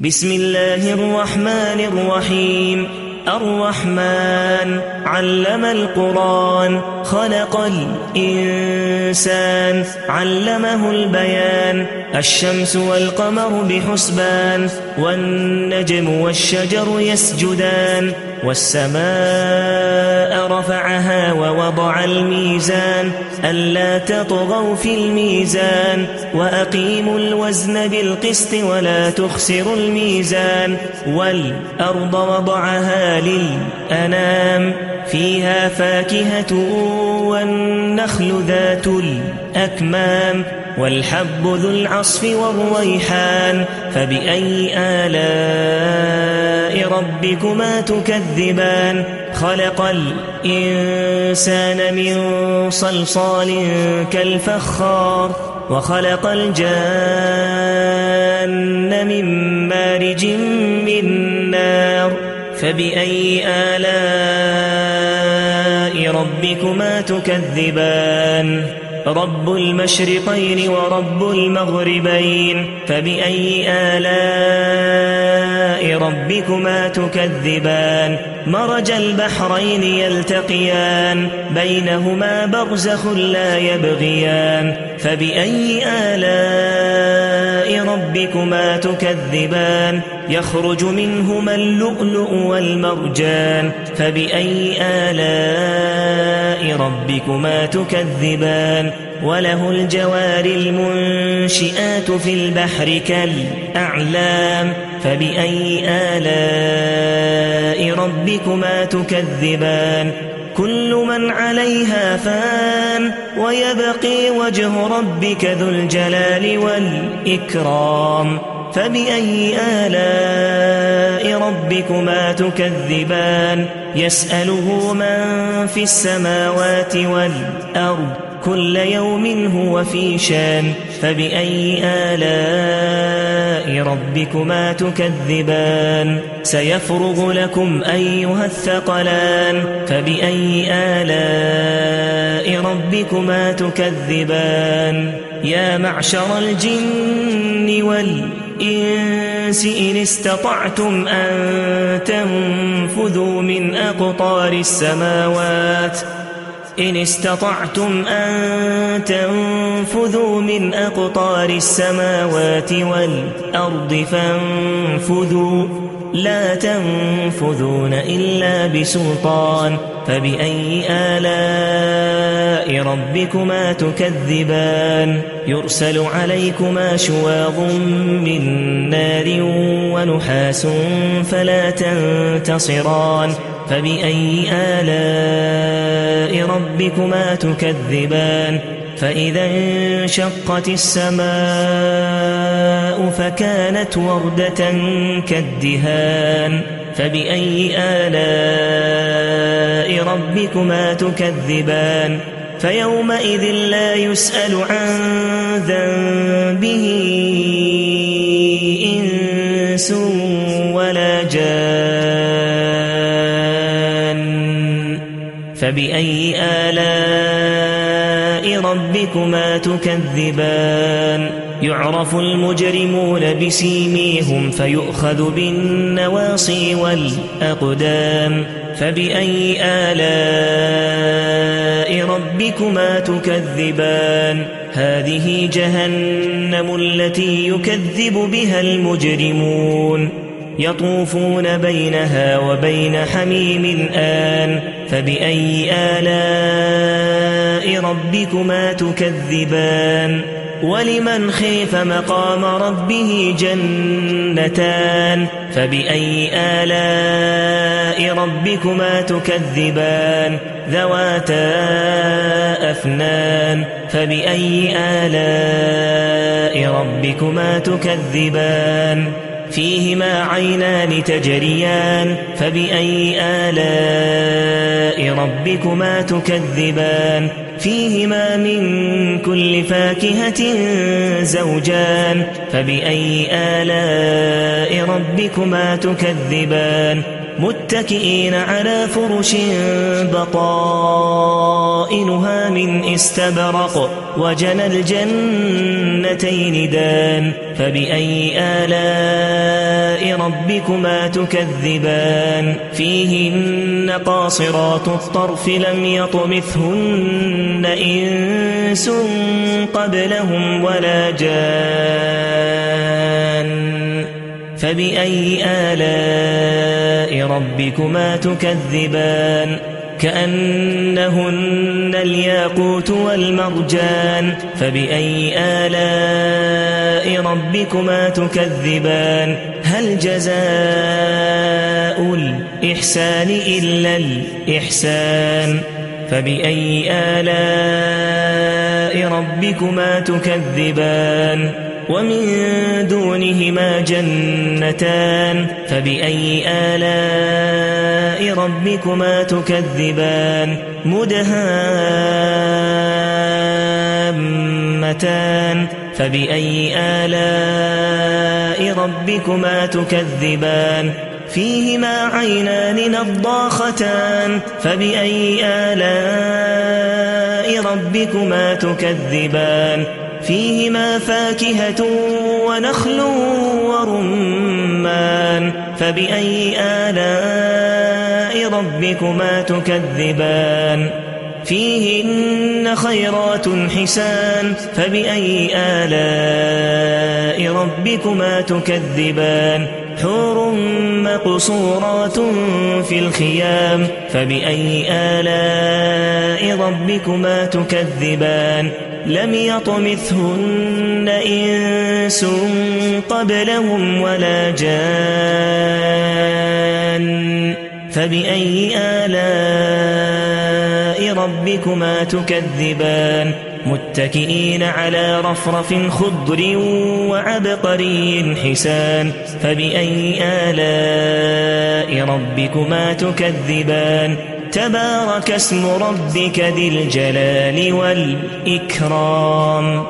بسم الله الرحمن الرحيم. الرحمن علم القرآن، خلق الإنسان، علمه البيان. الشمس والقمر بحسبان، والنجم والشجر يسجدان. والسماء رفعها ووضع الميزان، ألا تطغوا في الميزان، وأقيموا الوزن بالقسط ولا تخسروا الميزان. والأرض وضعها للأنام، فيها فاكهة والنخل ذات الأكمام، والحب ذو العصف والريحان. فبأي آلاء ربكما تكذبان؟ خلق الإنسان من صلصال كالفخار، وخلق الجان من مارج من نار. فبأي آلاء ربكما تكذبان؟ رب المشرقين ورب المغربين. فبأي آلاء ربكما تكذبان؟ مرج البحرين يلتقيان، بينهما برزخ لا يبغيان. فبأي آلاء ربكما تكذبان؟ يخرج منهما اللؤلؤ والمرجان. فبأي آلاء ربكما تكذبان؟ وله الجوار المنشئات في البحر كالأعلام. فبأي آلاء ربكما تكذبان؟ كل من عليها فان، ويبقي وجه ربك ذو الجلال والإكرام. فبأي آلاء ربكما تكذبان؟ يسأله من في السماوات والأرض، كل يوم هو في شان. فبأي آلاء ربكما تكذبان؟ سيفرغ لكم أيها الثقلان. فبأي آلاء ربكما تكذبان؟ يا معشر الجن والإنس إن استطعتم أن تنفذوا من أقطار السماوات، إن استطعتم أن تنفذوا من أقطار السماوات والأرض فانفذوا، لا تنفذون إلا بسلطان. فبأي آلاء ربكما تكذبان؟ يرسل عليكما شواظ من نار ونحاس فلا تنتصران. فبأي آلاء ربكما تكذبان؟ فإذا انشقت السماء فكانت وردة كالدهان. فبأي آلاء ربكما تكذبان؟ فيومئذ لا يسأل عن ذنبه إنس ولا جان. فبأي آلاء ربكما تكذبان؟ يعرف المجرمون بسيميهم فيؤخذ بالنواصي والأقدام. فبأي آلاء ربكما تكذبان؟ هذه جهنم التي يكذب بها المجرمون، يطوفون بينها وبين حميم آن. فبأي آلاء ربكما تكذبان؟ ولمن خيف مقام ربه جنتان. فبأي آلاء ربكما تكذبان؟ ذواتا أفنان. فبأي آلاء ربكما تكذبان؟ فيهما عينان تجريان. فبأي آلاء ربكما تكذبان؟ فيهما من كل فاكهة زوجان. فبأي آلاء ربكما تكذبان؟ متكئين على فرش بطائنها من استبرق وجنى الجنتين دان. فبأي آلاء ربكما تكذبان فيهن قاصرات الطرف لم يطمثهن إنس قبلهم ولا جان فبأي آلاء ربكما تكذبان كأنهن الياقوت والمرجان فبأي آلاء ربكما تكذبان هل جزاء الإحسان إلا الإحسان فبأي آلاء ربكما تكذبان ومن دونهما جنتان فبأي آلاء ربكما تكذبان مدهامتان فبأي آلاء ربكما تكذبان فيهما عينان نضاختان فبأي آلاء ربكما تكذبان فيهما فاكهة ونخل ورمان فبأي آلاء ربكما تكذبان فيهن خيرات حسان فبأي آلاء ربكما تكذبان حور مقصورات في الخيام فبأي آلاء ربكما تكذبان لم يطمثهن إنس قبلهم ولا جان فبأي آلاء ربكما تكذبان متكئين على رفرف خضر وعبقري حسان فبأي آلاء ربكما تكذبان تبارك اسم ربك ذي الجلال والإكرام